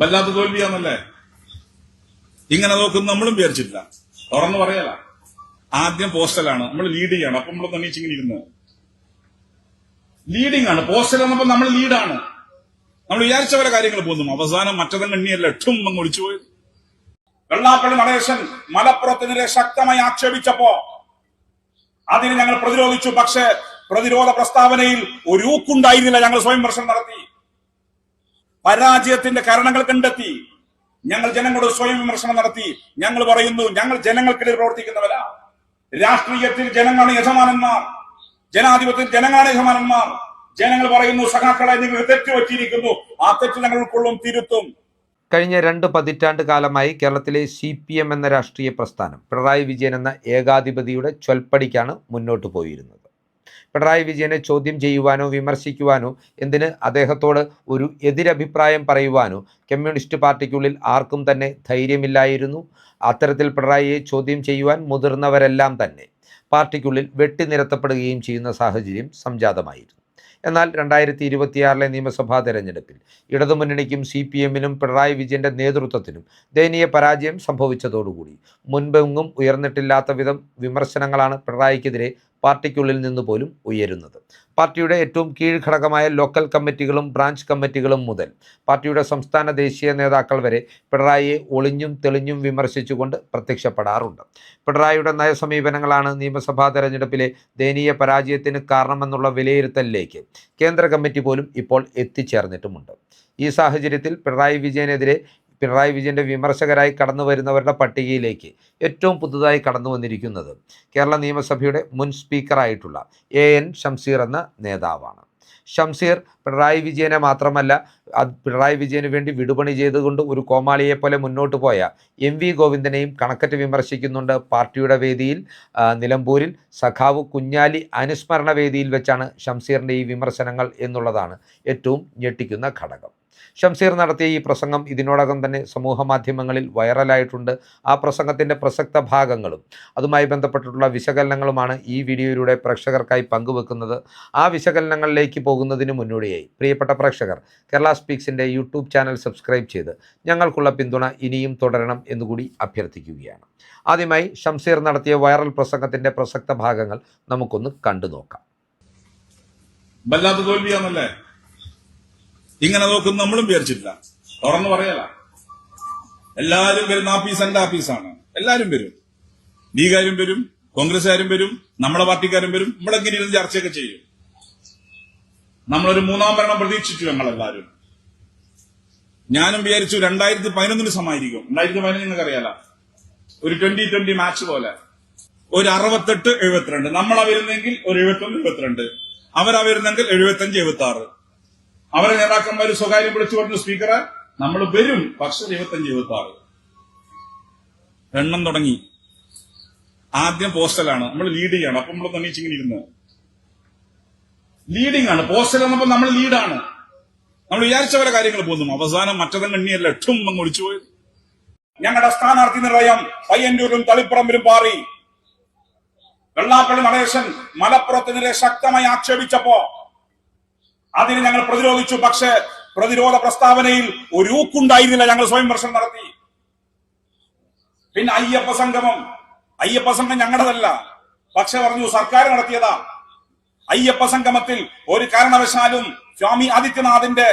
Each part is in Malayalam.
വല്ലാത്ത തോൽവിയാന്നല്ലേ ഇങ്ങനെ നോക്കും നമ്മളും വിചാരിച്ചിട്ടില്ല. തുറന്നു പറയാല ആദ്യം പോസ്റ്റലാണ് നമ്മൾ ലീഡ് ചെയ്യണം. അപ്പൊ നമ്മൾ തന്നീച്ചിങ്ങനെ ഇരുന്ന് ലീഡിംഗ് ആണ്. പോസ്റ്റൽ വന്നപ്പോ നമ്മൾ ലീഡാണ്. നമ്മൾ വിചാരിച്ച പോലെ കാര്യങ്ങൾ പോകുന്നു. അവസാനം മറ്റതും കണ്ണിയല്ല എട്ടും അങ്ങ് ഒളിച്ചുപോയത്. വെള്ളാപ്പള്ളി നടേശൻ മലപ്പുറത്തിനെതിരെ ശക്തമായി ആക്ഷേപിച്ചപ്പോ അതിന് ഞങ്ങൾ പ്രതിരോധിച്ചു. പക്ഷേ പ്രതിരോധ പ്രസ്താവനയിൽ ഒരു ഊക്കുണ്ടായിരുന്നില്ല. ഞങ്ങൾ സ്വയം വിമർശനം നടത്തി. പരാജയത്തിന്റെ കാരണങ്ങൾ കണ്ടെത്തി. ഞങ്ങൾ ജനങ്ങളോട് സ്വയം വിമർശനം നടത്തി. ഞങ്ങൾ പറയുന്നു, ഞങ്ങൾ ജനങ്ങൾക്കിടയിൽ പ്രവർത്തിക്കുന്നവരാ. രാഷ്ട്രീയത്തിൽ ജനങ്ങളാണ് യജമാനന്മാർ, ജനാധിപത്യത്തിൽ ജനങ്ങളാണ് യജമാനന്മാർ. ജനങ്ങൾ പറയുന്നു, സഖാക്കളെ നിങ്ങൾ തെറ്റ് പറ്റിയിരിക്കുന്നു, ആ തെറ്റ് ഞങ്ങൾ ഉൾക്കൊള്ളും, തിരുത്തും. കഴിഞ്ഞ 2 പതിറ്റാണ്ട് കാലമായി കേരളത്തിലെ CPM എന്ന രാഷ്ട്രീയ പ്രസ്ഥാനം പിണറായി വിജയൻ എന്ന ഏകാധിപതിയുടെ ചൊൽപ്പടിക്കാണ് മുന്നോട്ട് പോയിരുന്നത്. പിണറായി വിജയനെ ചോദ്യം ചെയ്യുവാനോ വിമർശിക്കുവാനോ, എന്തിന് അദ്ദേഹത്തോട് ഒരു എതിരഭിപ്രായം പറയുവാനോ കമ്മ്യൂണിസ്റ്റ് പാർട്ടിക്കുള്ളിൽ ആർക്കും തന്നെ ധൈര്യമില്ലായിരുന്നു. അത്തരത്തിൽ പിണറായിയെ ചോദ്യം ചെയ്യുവാൻ മുതിർന്നവരെല്ലാം തന്നെ പാർട്ടിക്കുള്ളിൽ വെട്ടിനിരത്തപ്പെടുകയും ചെയ്യുന്ന സാഹചര്യം സംജാതമായിരുന്നു. എന്നാൽ 2026 നിയമസഭാ തെരഞ്ഞെടുപ്പിൽ ഇടതുമുന്നണിക്കും CPM-നും പിണറായി വിജയന്റെ നേതൃത്വത്തിനും ദയനീയ പരാജയം സംഭവിച്ചതോടുകൂടി മുൻപെങ്ങും ഉയർന്നിട്ടില്ലാത്ത വിധം വിമർശനങ്ങളാണ് പിണറായിക്കെതിരെ പാർട്ടിക്കുള്ളിൽ നിന്ന് പോലും ഉയരുന്നത്. പാർട്ടിയുടെ ഏറ്റവും കീഴ്ഘടകമായ ലോക്കൽ കമ്മിറ്റികളും ബ്രാഞ്ച് കമ്മിറ്റികളും മുതൽ പാർട്ടിയുടെ സംസ്ഥാന ദേശീയ നേതാക്കൾ വരെ പിണറായിയെ ഒളിഞ്ഞും തെളിഞ്ഞും വിമർശിച്ചുകൊണ്ട് പ്രത്യക്ഷപ്പെടാറുണ്ട്. പിണറായിയുടെ നയസമീപനങ്ങളാണ് നിയമസഭാ തെരഞ്ഞെടുപ്പിലെ ദയനീയ പരാജയത്തിന് കാരണമെന്നുള്ള വിലയിരുത്തലിലേക്ക് കേന്ദ്ര കമ്മിറ്റി പോലും ഇപ്പോൾ എത്തിച്ചേർന്നിട്ടുമുണ്ട്. ഈ സാഹചര്യത്തിൽ പിണറായി വിജയന്റെ വിമർശകരായി കടന്നു വരുന്നവരുടെ പട്ടികയിലേക്ക് ഏറ്റവും പുതുതായി കടന്നു വന്നിരിക്കുന്നത് കേരള നിയമസഭയുടെ മുൻ സ്പീക്കറായിട്ടുള്ള AN ഷംസീർ എന്ന നേതാവാണ്. ഷംസീർ പിണറായി വിജയനെ മാത്രമല്ല, പിണറായി വിജയന് വേണ്ടി വിടുപണി ചെയ്തുകൊണ്ട് ഒരു കോമാളിയെപ്പോലെ മുന്നോട്ട് പോയ MV ഗോവിന്ദനെയും കണക്കറ്റ് വിമർശിക്കുന്നുണ്ട്. പാർട്ടിയുടെ വേദിയിൽ നിലമ്പൂരിൽ സഖാവ് കുഞ്ഞാലി അനുസ്മരണ വേദിയിൽ വെച്ചാണ് ഷംസീറിൻ്റെ ഈ വിമർശനങ്ങൾ എന്നുള്ളതാണ് ഏറ്റവും ഞെട്ടിക്കുന്ന ഘടകം. ഷംസീർ നടത്തിയ ഈ പ്രസംഗം ഇതിനോടകം തന്നെ സമൂഹ മാധ്യമങ്ങളിൽ വൈറലായിട്ടുണ്ട്. ആ പ്രസംഗത്തിൻ്റെ പ്രസക്ത ഭാഗങ്ങളും അതുമായി ബന്ധപ്പെട്ടിട്ടുള്ള വിശകലനങ്ങളുമാണ് ഈ വീഡിയോയിലൂടെ പ്രേക്ഷകർക്കായി പങ്കുവെക്കുന്നത്. ആ വിശകലനങ്ങളിലേക്ക് പോകുന്നതിന് മുന്നോടിയായി പ്രിയപ്പെട്ട പ്രേക്ഷകർ, കേരള സ്പീക്സിൻ്റെ YouTube ചാനൽ സബ്സ്ക്രൈബ് ചെയ്ത് ഞങ്ങൾക്കുള്ള പിന്തുണ ഇനിയും തുടരണം എന്നുകൂടി അഭ്യർത്ഥിക്കുകയാണ്. ആദ്യമായി ഷംസീർ നടത്തിയ വൈറൽ പ്രസംഗത്തിൻ്റെ പ്രസക്ത ഭാഗങ്ങൾ നമുക്കൊന്ന് കണ്ടു നോക്കാം. വല്ലാത്ത തോൽവിയാന്നല്ലേ ഇങ്ങനെ നോക്കും നമ്മളും വിചാരിച്ചിട്ടില്ല. തുറന്നു പറയാല എല്ലാരും വരുന്ന ആഫീസ് എന്റെ ആഫീസാണ്. എല്ലാരും വരും. ലീഗുകാരും വരും, കോൺഗ്രസ്സുകാരും വരും, നമ്മുടെ പാർട്ടിക്കാരും വരും. നമ്മളെങ്ങനെ ഇരുന്ന് ചർച്ചയൊക്കെ ചെയ്യും. നമ്മളൊരു 3-ാം ഭരണം പ്രതീക്ഷിച്ചു. ഞങ്ങളെല്ലാവരും. ഞാനും വിചാരിച്ചു 2011 സമായിരിക്കും. 2011 നിങ്ങൾക്ക് അറിയാല, ഒരു 2020 മാച്ച് പോലെ ഒരു 68-72. നമ്മളാ വരുന്നെങ്കിൽ ഒരു 71-72, അവരാ വരുന്നെങ്കിൽ 75-76. അവരെ നേതാക്കന്മാർ സ്വകാര്യം വിളിച്ചു പറഞ്ഞു, സ്പീക്കറെ നമ്മൾ വരും, പക്ഷെ 75-76 എണ്ണം തുടങ്ങി. ആദ്യം പോസ്റ്റലാണ് നമ്മൾ ലീഡ് ചെയ്യണം. അപ്പൊ നമ്മൾ തന്നീച്ചിങ്ങനെ ഇരുന്ന് ലീഡിംഗ് ആണ്. പോസ്റ്റൽ വന്നപ്പോ നമ്മൾ ലീഡാണ്. നമ്മൾ വിചാരിച്ച പോലെ കാര്യങ്ങൾ പോകുന്നു. അവസാനം മറ്റതും കണ്ണിയല്ല എട്ടും അങ്ങ് ഒളിച്ചുപോയത്. ഞങ്ങളുടെ സ്ഥാനാർത്ഥി നിർണയം പയ്യന്നൂരിലും തളിപ്പറമ്പിലും പാറി. വെള്ളാപ്പള്ളി നടേശൻ മലപ്പുറത്തിനെതിരെ ശക്തമായി ആക്ഷേപിച്ചപ്പോ അതിന് ഞങ്ങൾ പ്രതിരോധിച്ചു. പക്ഷേ പ്രതിരോധ പ്രസ്താവനയിൽ ഒരു ഊക്കുണ്ടായിരുന്നില്ല. ഞങ്ങൾ സ്വയം വിമർശനം നടത്തി. പിന്നെ അയ്യപ്പ സംഘം ഞങ്ങളുടേതല്ല, പക്ഷെ പറഞ്ഞു സർക്കാർ നടത്തിയതാ. അയ്യപ്പ സംഗമത്തിൽ ഒരു കാരണവശാലും സ്വാമി ആദിത്യനാഥിന്റെ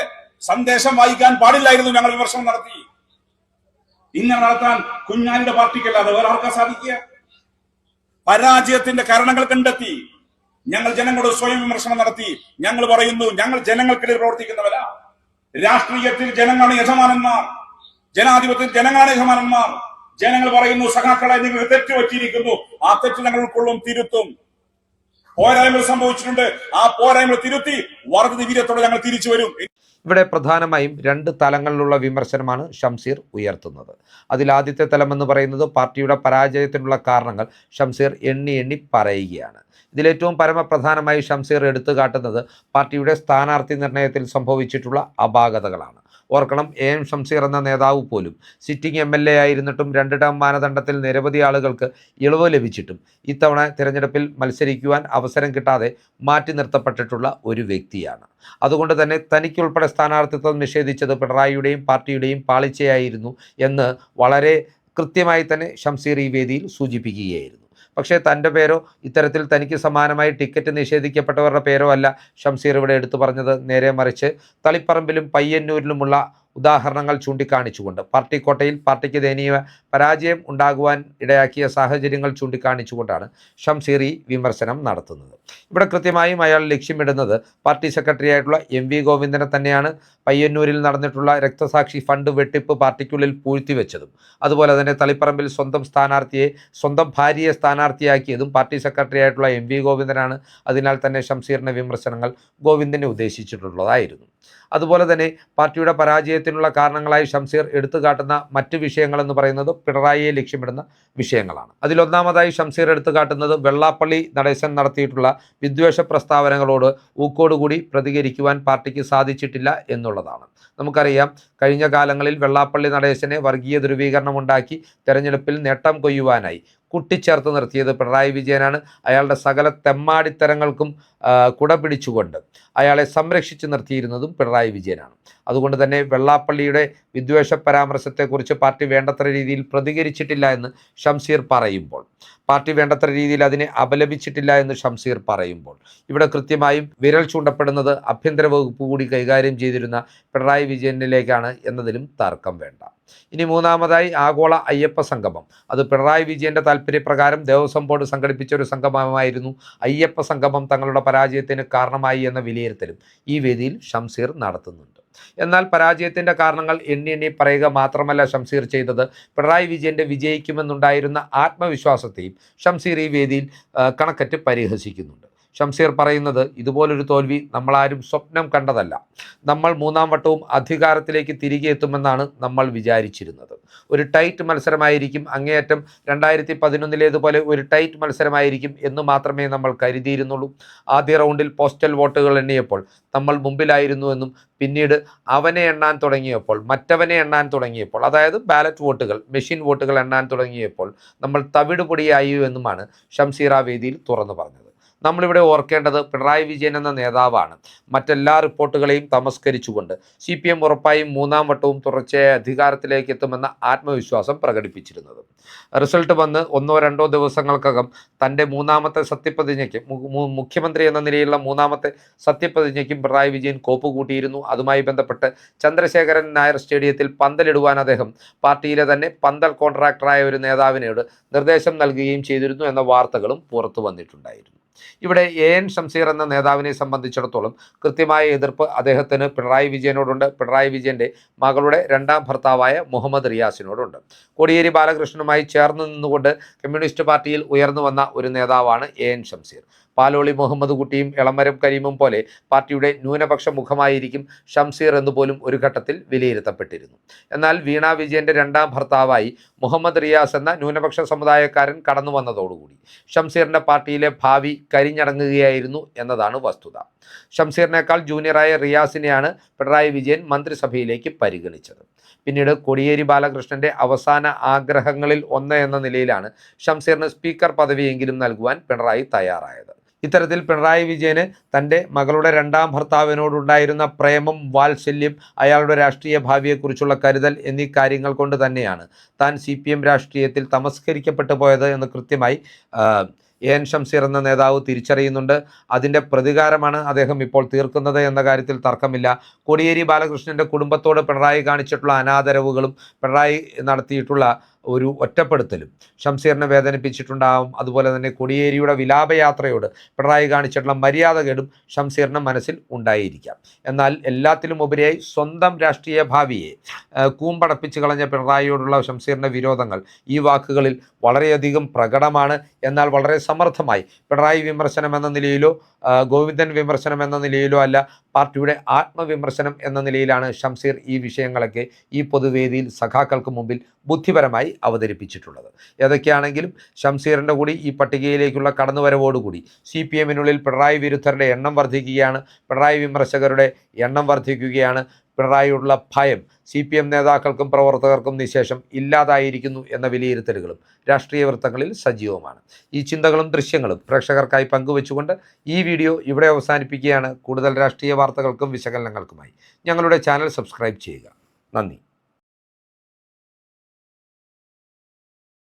സന്ദേശം വായിക്കാൻ പാടില്ലായിരുന്നു. ഞങ്ങൾ വിമർശനം നടത്തി. ഇങ്ങനെ നടത്താൻ കുഞ്ഞാലിയുടെ പാർട്ടിക്കല്ലാതെ വേറെ ആർക്കാ സാധിക്കുക? പരാജയത്തിന്റെ കാരണങ്ങൾ കണ്ടെത്തി. ഞങ്ങൾ ജനങ്ങളോട് സ്വയം വിമർശനം നടത്തി. ഞങ്ങൾ പറയുന്നു, ഞങ്ങൾ ജനങ്ങൾക്കിടയിൽ പ്രവർത്തിക്കുന്നവരാ. രാഷ്ട്രീയത്തിൽ ജനങ്ങളാണ് യജമാനന്മാർ, ജനാധിപത്യത്തിൽ ജനങ്ങളാണ് യജമാനന്മാർ. ജനങ്ങൾ പറയുന്നു, സഖാക്കളെ നിങ്ങൾ തെറ്റ് പറ്റിയിരിക്കുന്നു, ആ തെറ്റ് ഞങ്ങൾ ഉൾക്കൊള്ളും, തിരുത്തും. പോരായ്മകൾ സംഭവിച്ചിട്ടുണ്ട്, ആ പോരായ്മകൾ തിരുത്തി വർദ്ധിത വീര്യത്തോടെ ഞങ്ങൾ തിരിച്ചു വരും. ഇവിടെ പ്രധാനമായും 2 തലങ്ങളിലുള്ള വിമർശനമാണ് ഷംസീർ ഉയർത്തുന്നത്. അതിലാദ്യത്തെ തലമെന്ന് പറയുന്നത് പാർട്ടിയുടെ പരാജയത്തിനുള്ള കാരണങ്ങൾ ഷംസീർ എണ്ണി പറയുകയാണ്. ഇതിലേറ്റവും പരമപ്രധാനമായി ഷംസീർ എടുത്തു കാട്ടുന്നത് പാർട്ടിയുടെ സ്ഥാനാർത്ഥി നിർണയത്തിൽ സംഭവിച്ചിട്ടുള്ള അപാകതകളാണ്. ഓർക്കണം, AM ഷംസീർ എന്ന നേതാവ് പോലും സിറ്റിംഗ് MLA ആയിരുന്നിട്ടും 2 ടേം മാനദണ്ഡത്തിൽ നിരവധി ആളുകൾക്ക് ഇളവ് ലഭിച്ചിട്ടും ഇത്തവണ തിരഞ്ഞെടുപ്പിൽ മത്സരിക്കുവാൻ അവസരം കിട്ടാതെ മാറ്റി നിർത്തപ്പെട്ടിട്ടുള്ള ഒരു വ്യക്തിയാണ്. അതുകൊണ്ട് തന്നെ തനിക്കുൾപ്പെടെ സ്ഥാനാർത്ഥിത്വം നിഷേധിച്ചത് പിണറായിയുടെയും പാർട്ടിയുടെയും പാളിച്ചയായിരുന്നു എന്ന് വളരെ കൃത്യമായി തന്നെ ഷംസീർ ഈ വേദിയിൽ സൂചിപ്പിക്കുകയായിരുന്നു. പക്ഷേ തൻ്റെ പേരോ ഇത്തരത്തിൽ തനിക്ക് സമാനമായി ടിക്കറ്റ് നിഷേധിക്കപ്പെട്ടവരുടെ പേരോ അല്ല ഷംസീർ ഇവിടെ എടുത്തു പറഞ്ഞത്. നേരെ മറിച്ച് തളിപ്പറമ്പിലും പയ്യന്നൂരിലുമുള്ള ഉദാഹരണങ്ങൾ ചൂണ്ടിക്കാണിച്ചുകൊണ്ട് പാർട്ടി കോട്ടയിൽ പാർട്ടിക്ക് ദയനീയ പരാജയം ഉണ്ടാകുവാൻ ഇടയാക്കിയ സാഹചര്യങ്ങൾ ചൂണ്ടിക്കാണിച്ചുകൊണ്ടാണ് ഷംസീർ ഈ വിമർശനം നടത്തുന്നത്. ഇവിടെ കൃത്യമായും അയാൾ ലക്ഷ്യമിടുന്നത് പാർട്ടി സെക്രട്ടറി ആയിട്ടുള്ള MV ഗോവിന്ദനെ തന്നെയാണ്. പയ്യന്നൂരിൽ നടന്നിട്ടുള്ള രക്തസാക്ഷി ഫണ്ട് വെട്ടിപ്പ് പാർട്ടിക്കുള്ളിൽ പൂഴ്ത്തിവെച്ചതും അതുപോലെ തന്നെ തളിപ്പറമ്പിൽ സ്വന്തം ഭാര്യയെ സ്ഥാനാർത്ഥിയാക്കിയതും പാർട്ടി സെക്രട്ടറി ആയിട്ടുള്ള MV ഗോവിന്ദനാണ്. അതിനാൽ തന്നെ ഷംസീറിൻ്റെ വിമർശനങ്ങൾ ഗോവിന്ദനെ ഉദ്ദേശിച്ചിട്ടുള്ളതായിരുന്നു. അതുപോലെ തന്നെ പാർട്ടിയുടെ പരാജയത്തിനുള്ള കാരണങ്ങളായി ഷംസീർ എടുത്തുകാട്ടുന്ന മറ്റ് വിഷയങ്ങളെന്ന് പറയുന്നത് പിണറായിയെ ലക്ഷ്യമിടുന്ന വിഷയങ്ങളാണ്. അതിലൊന്നാമതായി ഷംസീർ എടുത്തുകാട്ടുന്നത് വെള്ളാപ്പള്ളി നടേശൻ നടത്തിയിട്ടുള്ള വിദ്വേഷ പ്രസ്താവനകളോട് ഊക്കോടുകൂടി പ്രതികരിക്കുവാൻ പാർട്ടിക്ക് സാധിച്ചിട്ടില്ല എന്നുള്ളതാണ്. നമുക്കറിയാം, കഴിഞ്ഞ കാലങ്ങളിൽ വെള്ളാപ്പള്ളി നടേശനെ വർഗീയ ധ്രുവീകരണം ഉണ്ടാക്കി തെരഞ്ഞെടുപ്പിൽ നേട്ടം കൊയ്യുവാനായി കൂട്ടിച്ചേർത്ത് നിർത്തിയത് പിണറായി വിജയനാണ്. അയാളുടെ സകല തെമ്മാടിത്തരങ്ങൾക്കും കുട പിടിച്ചുകൊണ്ട് അയാളെ സംരക്ഷിച്ചു നിർത്തിയിരുന്നതും പിണറായി വിജയനാണ്. അതുകൊണ്ട് തന്നെ വെള്ളാപ്പള്ളിയുടെ വിദ്വേഷ പരാമർശത്തെക്കുറിച്ച് പാർട്ടി വേണ്ടത്ര രീതിയിൽ പ്രതികരിച്ചിട്ടില്ല എന്ന് ഷംസീർ പറയുമ്പോൾ, പാർട്ടി വേണ്ടത്ര രീതിയിൽ അതിനെ അപലപിച്ചിട്ടില്ല എന്ന് ഷംസീർ പറയുമ്പോൾ, ഇവിടെ കൃത്യമായും വിരൽ ചൂണ്ടപ്പെടുന്നത് ആഭ്യന്തര വകുപ്പ് കൂടി കൈകാര്യം ചെയ്തിരുന്ന പിണറായി വിജയനിലേക്കാണ് എന്നതിലും തർക്കം വേണ്ട. ഇനി മൂന്നാമതായി ആഗോള അയ്യപ്പ സംഗമം. അത് പിണറായി വിജയന്റെ താല്പര്യപ്രകാരം ദേവസ്വം ബോർഡ് സംഘടിപ്പിച്ച ഒരു സംഗമമായിരുന്നു. അയ്യപ്പ സംഗമം തങ്ങളുടെ പരാജയത്തിന് കാരണമായി എന്ന വിലയിരുത്തലും ഈ വേദിയിൽ ഷംസീർ നടത്തുന്നുണ്ട്. എന്നാൽ പരാജയത്തിൻ്റെ കാരണങ്ങൾ എണ്ണി പറയുക മാത്രമല്ല ഷംസീർ ചെയ്തത്, പിണറായി വിജയൻ്റെ വിജയിക്കുമെന്നുണ്ടായിരുന്ന ആത്മവിശ്വാസത്തെയും ഷംസീർ ഈ വേദിയിൽ കണക്കറ്റ് പരിഹസിക്കുന്നുണ്ട്. ഷംസീർ പറയുന്നത്, ഇതുപോലൊരു തോൽവി നമ്മളാരും സ്വപ്നം കണ്ടതല്ല. നമ്മൾ 3ാം വട്ടവും അധികാരത്തിലേക്ക് തിരികെ എത്തുമെന്നാണ് നമ്മൾ വിചാരിച്ചിരുന്നത്. ഒരു ടൈറ്റ് മത്സരമായിരിക്കും, അങ്ങേയറ്റം 2011 ഒരു ടൈറ്റ് മത്സരമായിരിക്കും എന്ന് മാത്രമേ നമ്മൾ കരുതിയിരുന്നുള്ളൂ. ആദ്യ റൗണ്ടിൽ പോസ്റ്റൽ വോട്ടുകൾ എണ്ണിയപ്പോൾ നമ്മൾ മുമ്പിലായിരുന്നുവെന്നും പിന്നീട് അവനെ എണ്ണാൻ തുടങ്ങിയപ്പോൾ, മറ്റവനെ എണ്ണാൻ തുടങ്ങിയപ്പോൾ, അതായത് ബാലറ്റ് വോട്ടുകൾ, മെഷീൻ വോട്ടുകൾ എണ്ണാൻ തുടങ്ങിയപ്പോൾ നമ്മൾ തവിടുപൊടിയായി എന്നുമാണ് ഷംസീർ ആ വേദിയിൽ തുറന്നു പറഞ്ഞത്. നമ്മളിവിടെ ഓർക്കേണ്ടത് പിണറായി വിജയൻ എന്ന നേതാവാണ് മറ്റെല്ലാ റിപ്പോർട്ടുകളെയും തമസ്കരിച്ചുകൊണ്ട് CPM ഉറപ്പായും 3ാം വട്ടവും തുടർച്ചയായ അധികാരത്തിലേക്ക് എത്തുമെന്ന ആത്മവിശ്വാസം പ്രകടിപ്പിച്ചിരുന്നത്. റിസൾട്ട് വന്ന് 1-2 ദിവസങ്ങൾക്കകം തൻ്റെ 3ാമത്തെ സത്യപ്രതിജ്ഞയ്ക്ക്, മുഖ്യമന്ത്രി എന്ന നിലയിലുള്ള 3ാമത്തെ സത്യപ്രതിജ്ഞയ്ക്കും പിണറായി വിജയൻ കോപ്പുകൂട്ടിയിരുന്നു. അതുമായി ബന്ധപ്പെട്ട് ചന്ദ്രശേഖരൻ നായർ സ്റ്റേഡിയത്തിൽ പന്തലിടുവാൻ അദ്ദേഹം പാർട്ടിയിലെ തന്നെ പന്തൽ കോൺട്രാക്ടറായ ഒരു നേതാവിനോട് നിർദ്ദേശം നൽകുകയും ചെയ്തിരുന്നു എന്ന വാർത്തകളും പുറത്തു വന്നിട്ടുണ്ടായിരുന്നു. ഇവിടെ AN ഷംസീർ എന്ന നേതാവിനെ സംബന്ധിച്ചിടത്തോളം കൃത്യമായ എതിർപ്പ് അദ്ദേഹത്തിന് പിണറായി വിജയനോടുണ്ട്. പിണറായി വിജയൻ്റെ മകളുടെ 2ാം ഭർത്താവായ മുഹമ്മദ് റിയാസിനോടുണ്ട്. കോടിയേരി ബാലകൃഷ്ണനുമായി ചേർന്ന് നിന്നുകൊണ്ട് കമ്മ്യൂണിസ്റ്റ് പാർട്ടിയിൽ ഉയർന്നു വന്ന ഒരു നേതാവാണ് AN ഷംസീർ. പാലോളി മുഹമ്മദ് കുട്ടിയും എളമരം കരീമും പോലെ പാർട്ടിയുടെ ന്യൂനപക്ഷ മുഖമായിരിക്കും ഷംസീർ എന്നുപോലും ഒരു ഘട്ടത്തിൽ വിലയിരുത്തപ്പെട്ടിരുന്നു. എന്നാൽ വീണ വിജയൻ്റെ 2ാം ഭർത്താവായി മുഹമ്മദ് റിയാസ് എന്ന ന്യൂനപക്ഷ സമുദായക്കാരൻ കടന്നു വന്നതോടുകൂടി ഷംസീറിൻ്റെ പാർട്ടിയിലെ ഭാവി കരിഞ്ഞടങ്ങുകയായിരുന്നു എന്നതാണ് വസ്തുത. ഷംസീറിനേക്കാൾ ജൂനിയറായ റിയാസിനെയാണ് പിണറായി വിജയൻ മന്ത്രിസഭയിലേക്ക് പരിഗണിച്ചത്. പിന്നീട് കോടിയേരി ബാലകൃഷ്ണൻ്റെ അവസാന ആഗ്രഹങ്ങളിൽ ഒന്ന് എന്ന നിലയിലാണ് ഷംസീറിന് സ്പീക്കർ പദവിയെങ്കിലും നൽകുവാൻ പിണറായി തയ്യാറായത്. ഇത്തരത്തിൽ പിണറായി വിജയന് തൻ്റെ മകളുടെ 2ാം ഭർത്താവിനോടുണ്ടായിരുന്ന പ്രേമം, വാത്സല്യം, അയാളുടെ രാഷ്ട്രീയ ഭാവിയെക്കുറിച്ചുള്ള കരുതൽ എന്നീ കാര്യങ്ങൾ കൊണ്ട് തന്നെയാണ് താൻ CPM രാഷ്ട്രീയത്തിൽ തമസ്കരിക്കപ്പെട്ടു പോയത് എന്ന് കൃത്യമായി AN ഷംസീർ എന്ന നേതാവ് തിരിച്ചറിയുന്നുണ്ട്. അതിൻ്റെ പ്രതികാരമാണ് അദ്ദേഹം ഇപ്പോൾ തീർക്കുന്നത് എന്ന കാര്യത്തിൽ തർക്കമില്ല. കോടിയേരി ബാലകൃഷ്ണൻ്റെ കുടുംബത്തോട് പിണറായി കാണിച്ചിട്ടുള്ള അനാദരവുകളും പിണറായി നടത്തിയിട്ടുള്ള ഒരു ഒറ്റപ്പെടുത്തലും ഷംസീറിനെ വേദനിപ്പിച്ചിട്ടുണ്ടാകും. അതുപോലെ തന്നെ കോടിയേരിയുടെ വിലാപയാത്രയോട് പിണറായി കാണിച്ചിട്ടുള്ള മര്യാദകേടും ഷംസീറിൻ്റെ മനസ്സിൽ ഉണ്ടായിരിക്കാം. എന്നാൽ എല്ലാത്തിലും ഉപരിയായി സ്വന്തം രാഷ്ട്രീയ ഭാവിയെ കൂമ്പടപ്പിച്ച് കളഞ്ഞ പിണറായിയോടുള്ള ഷംസീറിൻ്റെ വിരോധങ്ങൾ ഈ വാക്കുകളിൽ വളരെയധികം പ്രകടമാണ്. എന്നാൽ വളരെ സമർത്ഥമായി പിണറായി വിമർശനം എന്ന നിലയിലോ ഗോവിന്ദൻ വിമർശനം എന്ന നിലയിലോ അല്ല, പാർട്ടിയുടെ ആത്മവിമർശനം എന്ന നിലയിലാണ് ഷംസീർ ഈ വിഷയങ്ങളൊക്കെ ഈ പൊതുവേദിയിൽ സഖാക്കൾക്ക് മുമ്പിൽ ബുദ്ധിപരമായി അവതരിപ്പിച്ചിട്ടുള്ളത്. ഏതൊക്കെയാണെങ്കിലും ഷംസീറിൻ്റെ കൂടി ഈ പട്ടികയിലേക്കുള്ള കടന്നുവരവോടുകൂടി CPM-നുള്ളിൽ പിണറായി വിരുദ്ധരുടെ എണ്ണം വർദ്ധിക്കുകയാണ്, പിണറായി വിമർശകരുടെ എണ്ണം വർദ്ധിക്കുകയാണ്. പിണറായിയോടുള്ള ഭയം CPM നേതാക്കൾക്കും പ്രവർത്തകർക്കും നിശേഷം ഇല്ലാതായിരിക്കുന്നു എന്ന വിലയിരുത്തലുകളും രാഷ്ട്രീയ വൃത്തങ്ങളിൽ സജീവമാണ്. ഈ ചിന്തകളും ദൃശ്യങ്ങളും പ്രേക്ഷകർക്കായി പങ്കുവച്ചുകൊണ്ട് ഈ വീഡിയോ ഇവിടെ അവസാനിപ്പിക്കുകയാണ്. കൂടുതൽ രാഷ്ട്രീയ വാർത്തകൾക്കും വിശകലനങ്ങൾക്കുമായി ഞങ്ങളുടെ ചാനൽ സബ്സ്ക്രൈബ് ചെയ്യുക. നന്ദി.